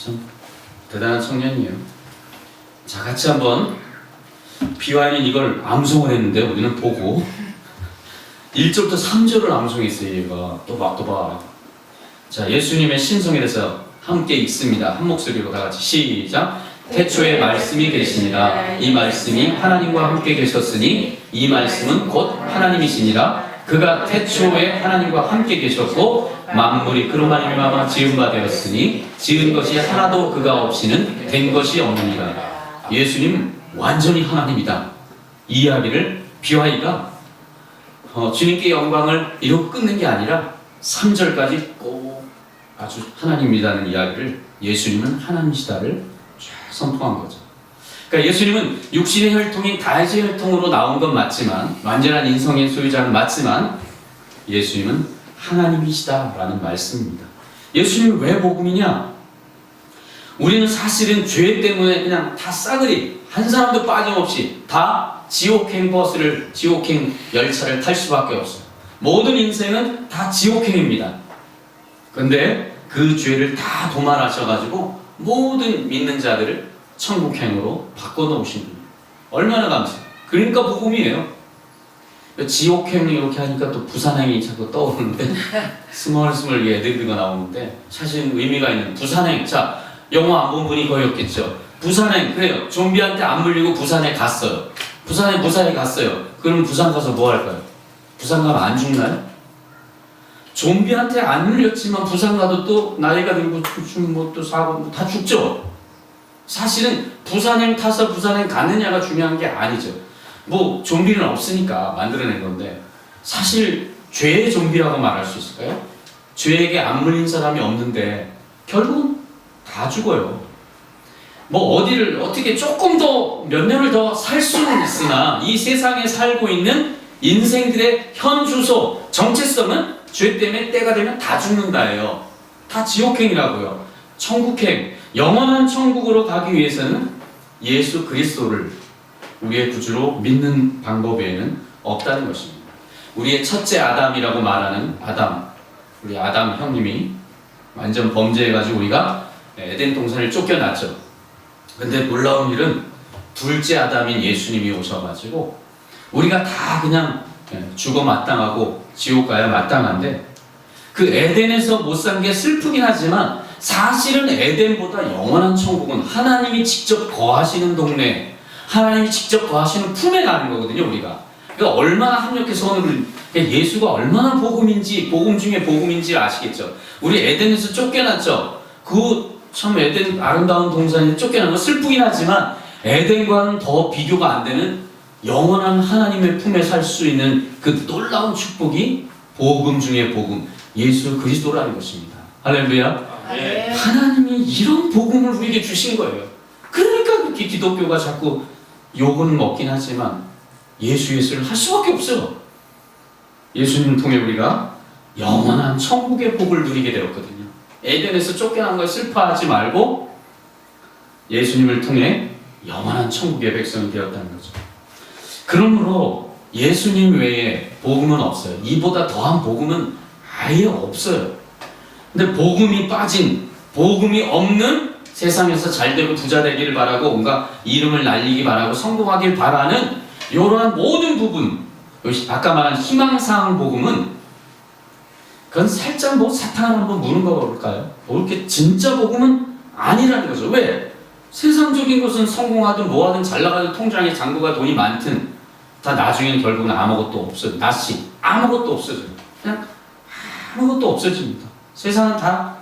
참 대단한 청년이에요. 자, 같이 한번 비와인은 이걸 암송을 했는데 우리는 보고 1절부터 3절을 암송했어요. 얘가 또박또박. 자, 예수님의 신성에 대해서 함께 읽습니다. 한 목소리로 다 같이 시작. 태초에 말씀이 계시니라. 이 말씀이 하나님과 함께 계셨으니 이 말씀은 곧 하나님이시니라. 그가 태초에 하나님과 함께 계셨고 만물이 그로 말미암아 지은 바 되었으니 지은 것이 하나도 그가 없이는 된 것이 없느니라. 예수님 완전히 하나님이다. 이 이야기를 비와이가 주님께 영광을 이러고 끊는 게 아니라 3절까지 꼭 아주 하나님이라는 이야기를 예수님은 하나님이시다를 쫙 선포한 거죠. 그러니까 예수님은 육신의 혈통인 다윗의 혈통으로 나온 건 맞지만, 완전한 인성의 소유자는 맞지만 예수님은 하나님이시다라는 말씀입니다. 예수님은 왜 복음이냐? 우리는 사실은 죄 때문에 그냥 다 싸그리 한 사람도 빠짐없이 다 지옥행 버스를, 지옥행 열차를 탈 수밖에 없어요. 모든 인생은 다 지옥행입니다. 근데 그 죄를 다 도말하셔가지고 모든 믿는 자들을 천국행으로 바꿔놓으신 분이에요. 얼마나 감사해요. 그러니까 복음이에요. 지옥행 이렇게 하니까 또 부산행이 자꾸 떠오르는데 스멀스멀 애드리브가 나오는데 사실 의미가 있는 부산행. 자, 영화 안 본 분이 거의 없겠죠. 부산행, 그래요. 좀비한테 안 물리고 부산에 갔어요. 부산에 무사히 갔어요. 그럼 부산 가서 뭐 할까요? 부산 가면 안 죽나요? 좀비한테 안 물렸지만 부산 가도 또 나이가 들고 또 사고 다 죽죠. 사실은 부산행 타서 부산행 가느냐가 중요한 게 아니죠. 뭐 좀비는 없으니까 만들어낸 건데 사실 죄의 좀비라고 말할 수 있을까요? 죄에게 안 물린 사람이 없는데 결국은 다 죽어요. 뭐 어디를 어떻게 조금 더 몇 년을 더 살 수는 있으나 이 세상에 살고 있는 인생들의 현 주소, 정체성은 죄 때문에 때가 되면 다 죽는다예요. 다 지옥행이라고요. 천국행, 영원한 천국으로 가기 위해서는 예수 그리스도를 우리의 구주로 믿는 방법 외에는 없다는 것입니다. 우리의 첫째 아담이라고 말하는 아담, 우리 아담 형님이 완전 범죄해가지고 우리가 에덴 동산을 쫓겨났죠. 근데 놀라운 일은 둘째 아담인 예수님이 오셔가지고 우리가 다 그냥 죽어 마땅하고 지옥 가야 마땅한데 그 에덴에서 못 산 게 슬프긴 하지만 사실은 에덴보다 영원한 천국은 하나님이 직접 거하시는 동네, 하나님이 직접 거하시는 품에 가는 거거든요. 우리가 그러니까 얼마나 합력해서 오늘 예수가 얼마나 복음인지, 복음 중에 복음인지 아시겠죠. 우리 에덴에서 쫓겨났죠. 그 참 에덴 아름다운 동산에 쫓겨난 건 슬프긴 하지만 에덴과는 더 비교가 안 되는 영원한 하나님의 품에 살 수 있는 그 놀라운 축복이 복음 중에 복음, 예수 그리스도라는 것입니다. 할렐루야. 네. 하나님이 이런 복음을 우리에게 주신 거예요. 그러니까 그렇게 기독교가 자꾸 욕은 먹긴 하지만 예수를 할 수밖에 없어요. 예수님 통해 우리가 영원한 천국의 복을 누리게 되었거든요. 에덴에서 쫓겨난 걸 슬퍼하지 말고 예수님을 통해 영원한 천국의 백성이 되었다는 거죠. 그러므로 예수님 외에 복음은 없어요. 이보다 더한 복음은 아예 없어요. 근데 복음이 빠진, 복음이 없는 세상에서 잘되고 부자 되기를 바라고 뭔가 이름을 날리기 바라고 성공하길 바라는 이러한 모든 부분, 아까 말한 희망사항 복음은 그건 살짝 뭐 사탕을 한번 무는 거일까요? 이렇게 진짜 복음은 아니라는 거죠. 왜? 세상적인 것은 성공하든 뭐하든 잘나가든 통장에 잔고가 돈이 많든 다 나중에는 결국은 아무것도 없어요. 낫이 아무것도 없어져요. 그냥 아무것도 없어집니다. 세상은 다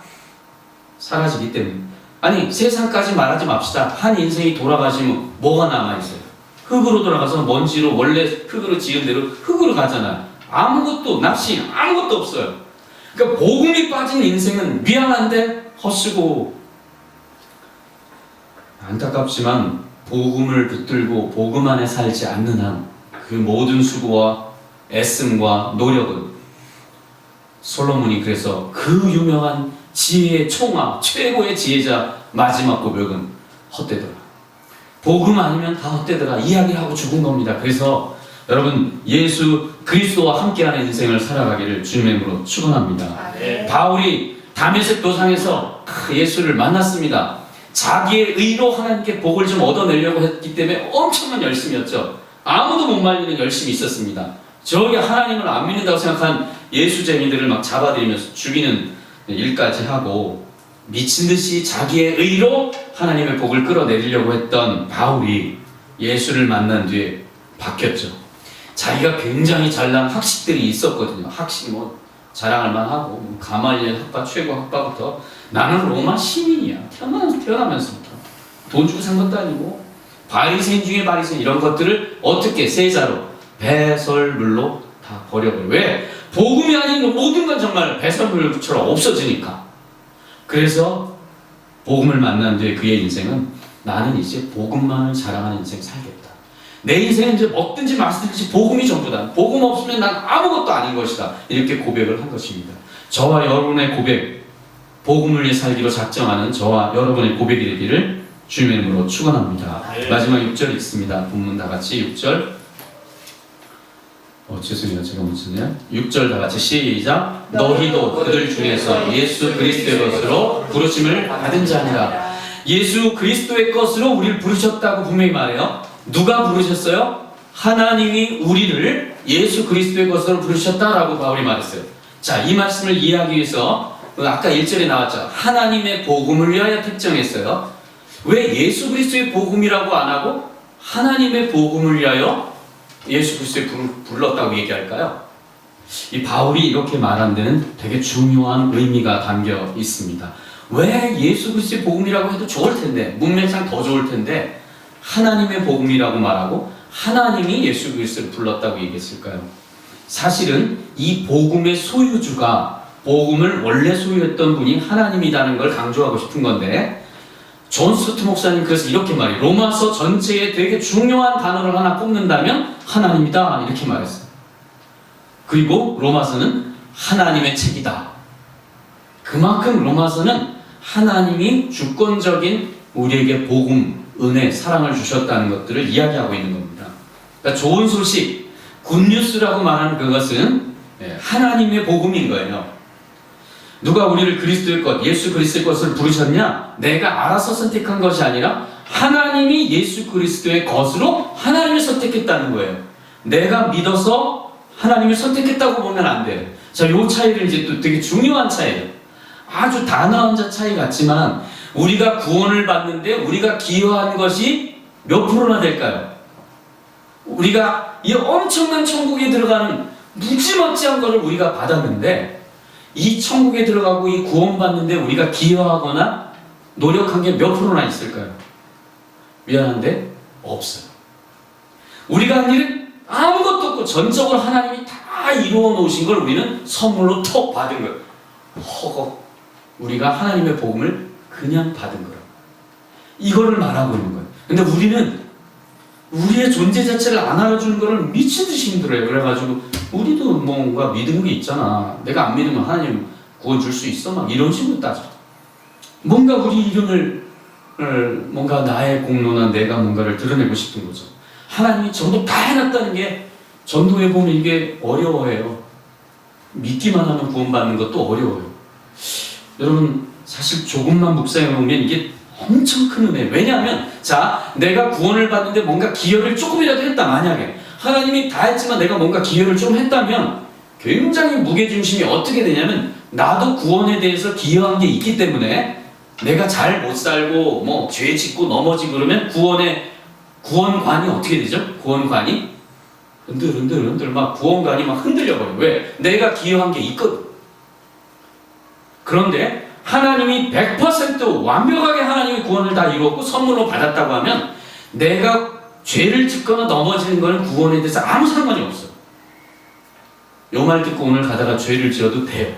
사라지기 때문에. 아니 세상까지 말하지 맙시다. 한 인생이 돌아가시면 뭐가 남아있어요? 흑으로 돌아가서 먼지로 원래 흙으로 지은 대로 흙으로 가잖아요. 아무것도 납시 아무것도 없어요. 그러니까 복음이 빠진 인생은 미안한데 헛쓰고 안타깝지만 복음을 붙들고 복음 안에 살지 않는 한 그 모든 수고와 애씀과 노력은 솔로몬이 그래서 그 유명한 지혜의 총아 최고의 지혜자 마지막 고백은 헛되더라. 복음 아니면 다 헛되더라 이야기를 하고 죽은 겁니다. 그래서 여러분 예수 그리스도와 함께하는 인생을 살아가기를 주님의 이름으로 축원합니다. 네. 바울이 다메섹 도상에서 예수를 만났습니다. 자기의 의로 하나님께 복을 좀 얻어내려고 했기 때문에 엄청난 열심이었죠. 아무도 못 말리는 열심이 있었습니다. 저기 하나님을 안 믿는다고 생각한 예수쟁이들을 막 잡아들이면서 죽이는 일까지 하고 미친 듯이 자기의 의로 하나님의 복을 끌어내리려고 했던 바울이 예수를 만난 뒤에 바뀌었죠. 자기가 굉장히 잘난 학식들이 있었거든요. 학식 뭐 자랑할 만하고 가말리엘 학파 최고 학파부터 나는 로마 시민이야. 태어나면서부터 돈 주고 산 것도 아니고 바리새인 중에 바리새인 이런 것들을 어떻게 세자로 배설물로 다 버려버려. 왜? 복음이 아닌 모든 건 정말 배설물처럼 없어지니까. 그래서 복음을 만난 뒤에 그의 인생은 나는 이제 복음만을 자랑하는 인생 살겠다. 내 인생은 이제 먹든지 마시든지 복음이 전부다. 복음 없으면 난 아무것도 아닌 것이다. 이렇게 고백을 한 것입니다. 저와 여러분의 고백, 복음을 위해 살기로 작정하는 저와 여러분의 고백이 되기를 주님의 이름으로 축원합니다. 네. 마지막 6절 읽습니다. 본문 다 같이 6절. 죄송해요. 제가 못 썼네요. 6절 다 같이 시작. 너희도 그들 중에서 예수 그리스도의 것으로 부르심을 받은 자니라. 예수 그리스도의 것으로 우리를 부르셨다고 분명히 말해요. 누가 부르셨어요? 하나님이 우리를 예수 그리스도의 것으로 부르셨다라고 바울이 말했어요. 자, 이 말씀을 이해하기 위해서 아까 1절에 나왔죠. 하나님의 복음을 위하여 특정했어요. 왜 예수 그리스도의 복음이라고 안 하고 하나님의 복음을 위하여 예수 그리스도의 불렀다고 얘기할까요? 이 바울이 이렇게 말한 데는 되게 중요한 의미가 담겨 있습니다. 왜 예수 그리스도의 복음이라고 해도 좋을 텐데, 문맥상 더 좋을 텐데 하나님의 복음이라고 말하고 하나님이 예수 그리스도를 불렀다고 얘기했을까요? 사실은 이 복음의 소유주가, 복음을 원래 소유했던 분이 하나님이라는 걸 강조하고 싶은 건데, 존 스투트 목사님 그래서 이렇게 말해요. 로마서 전체에 되게 중요한 단어를 하나 꼽는다면 하나님이다 이렇게 말했어요. 그리고 로마서는 하나님의 책이다. 그만큼 로마서는 하나님이 주권적인 우리에게 복음, 은혜, 사랑을 주셨다는 것들을 이야기하고 있는 겁니다. 그러니까 좋은 소식, 굿뉴스라고 말하는 그것은 하나님의 복음인 거예요. 누가 우리를 그리스도의 것, 예수 그리스도의 것을 부르셨냐? 내가 알아서 선택한 것이 아니라 하나님이 예수 그리스도의 것으로 하나님을 선택했다는 거예요. 내가 믿어서 하나님을 선택했다고 보면 안 돼요. 자, 이 차이를 이제 또 되게 중요한 차이예요. 아주 단어한 차이 같지만 우리가 구원을 받는데 우리가 기여한 것이 몇 프로나 될까요? 우리가 이 엄청난 천국에 들어가는 무지막지한 것을 우리가 받았는데 이 천국에 들어가고 이 구원받는데 우리가 기여하거나 노력한 게 몇 프로나 있을까요? 미안한데 없어요. 우리가 한 일은 아무것도 없고 전적으로 하나님이 다 이루어 놓으신 걸 우리는 선물로 턱 받은 거예요. 허걱 우리가 하나님의 복음을 그냥 받은 거예요. 이거를 말하고 있는 거예요. 근데 우리는 우리의 존재 자체를 안 알아주는 거를 미친 듯이 힘들어요. 그래가지고 우리도 뭔가 믿은 게 있잖아. 내가 안 믿으면 하나님 구원 줄 수 있어? 막 이런 식으로 따져. 뭔가 우리 이름을 뭔가 나의 공로나 내가 뭔가를 드러내고 싶은 거죠. 하나님이 전부 다 해놨다는 게 전도에 보면 이게 어려워해요. 믿기만 하면 구원받는 것도 어려워요. 여러분 사실 조금만 묵상해 보면 이게 엄청 큰 은혜예요. 왜냐하면 자, 내가 구원을 받는데 뭔가 기여를 조금이라도 했다. 만약에 하나님이 다 했지만 내가 뭔가 기여를 좀 했다면 굉장히 무게중심이 어떻게 되냐면 나도 구원에 대해서 기여한 게 있기 때문에 내가 잘 못 살고 뭐 죄 짓고 넘어지고 그러면 구원관이 어떻게 되죠? 구원관이 흔들 막 구원관이 막 흔들려버려요. 왜? 내가 기여한 게 있거든. 그런데 하나님이 100% 완벽하게 하나님이 구원을 다 이루었고 선물로 받았다고 하면 내가 죄를 짓거나 넘어지는 것은 구원에 대해서 아무 상관이 없어. 요 말 듣고 오늘 가다가 죄를 지어도 돼요.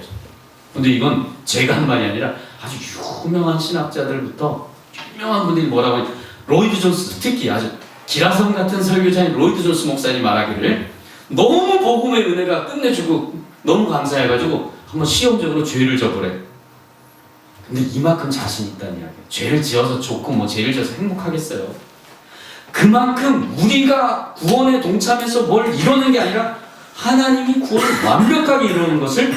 근데 이건 제가 한 말이 아니라 아주 유명한 신학자들부터 유명한 분들이 뭐라고 해요? 로이드 존스, 특히 아주 기라성 같은 설교자인 로이드 존스 목사님 말하기를 너무 복음의 은혜가 끝내주고 너무 감사해가지고 한번 시험적으로 죄를 져보래. 근데 이만큼 자신 있다는 이야기예요. 죄를 지어서 좋고 뭐 죄를 지어서 행복하겠어요. 그만큼 우리가 구원에 동참해서 뭘 이루는 게 아니라 하나님이 구원을 완벽하게 이루는 것을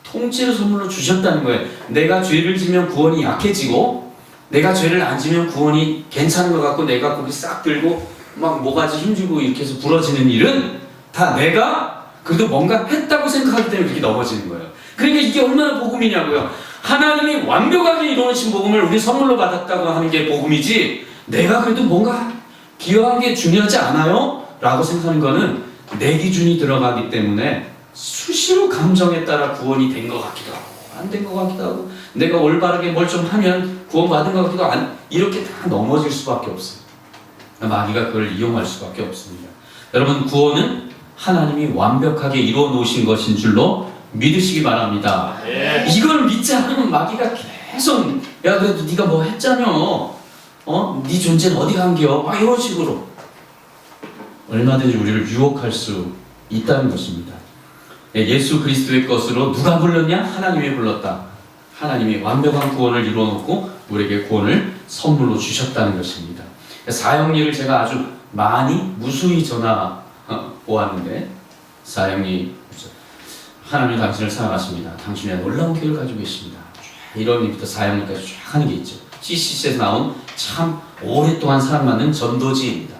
통째로 선물로 주셨다는 거예요. 내가 죄를 지면 구원이 약해지고 내가 죄를 안 지면 구원이 괜찮은 것 같고 내가 거기 싹 들고 막 모가지 힘주고 이렇게 해서 부러지는 일은 다 내가 그래도 뭔가 했다고 생각하기 때문에 그렇게 넘어지는 거예요. 그러니까 이게 얼마나 복음이냐고요. 하나님이 완벽하게 이루어진 복음을 우리 선물로 받았다고 하는 게 복음이지 내가 그래도 뭔가 기여한 게 중요하지 않아요? 라고 생각하는 거는 내 기준이 들어가기 때문에 수시로 감정에 따라 구원이 된 것 같기도 하고 안 된 것 같기도 하고 내가 올바르게 뭘 좀 하면 구원받은 것 같기도 하고 이렇게 다 넘어질 수밖에 없어요. 마귀가 그걸 이용할 수밖에 없습니다. 여러분, 구원은 하나님이 완벽하게 이루어 놓으신 것인 줄로 믿으시기 바랍니다. 이걸 믿지 않으면 마귀가 계속 야 그래도 네가 뭐 했잖여, 네 존재는 어디 간겨, 이런 식으로 얼마든지 우리를 유혹할 수 있다는 것입니다. 예수 그리스도의 것으로 누가 불렀냐? 하나님이 불렀다. 하나님이 완벽한 구원을 이루어 놓고 우리에게 구원을 선물로 주셨다는 것입니다. 사형리를 제가 아주 많이 무수히 전화 보았는데, 사형리, 하나님이 당신을 사랑하십니다. 당신의 놀라운 계획을 가지고 계십니다. 1월부터 사형리까지 쫙 하는 게 있죠. CCC에서 나온 참 오랫동안 사랑받는 전도지입니다.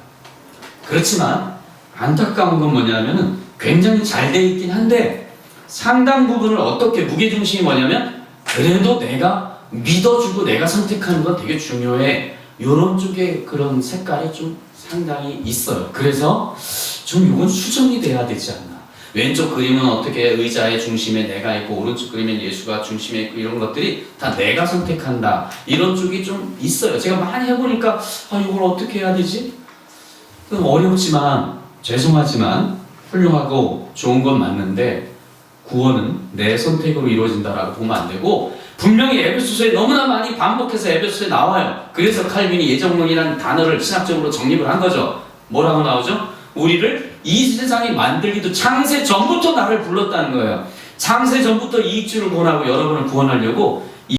그렇지만 안타까운 건 뭐냐면은 굉장히 잘 돼 있긴 한데 상당 부분을 어떻게 무게중심이 뭐냐면 그래도 내가 믿어주고 내가 선택하는 건 되게 중요해. 이런 쪽에 그런 색깔이 좀 상당히 있어요. 그래서 좀 이건 수정이 돼야 되지 않나. 왼쪽 그림은 어떻게 의자의 중심에 내가 있고 오른쪽 그림엔 예수가 중심에 있고 이런 것들이 다 내가 선택한다. 이런 쪽이 좀 있어요. 제가 많이 해보니까 이걸 어떻게 해야 되지? 좀 어렵지만 죄송하지만 훌륭하고 좋은 건 맞는데 구원은 내 선택으로 이루어진다라고 보면 안 되고 분명히 에베소서에 너무나 많이 반복해서 에베소서에 나와요. 그래서 칼빈이 예정론이라는 단어를 신학적으로 정립을 한 거죠. 뭐라고 나오죠? 우리를 이 세상이 만들기도 창세 전부터 나를 불렀다는 거예요. 창세 전부터 이 입주를 구원하고 여러분을 구원하려고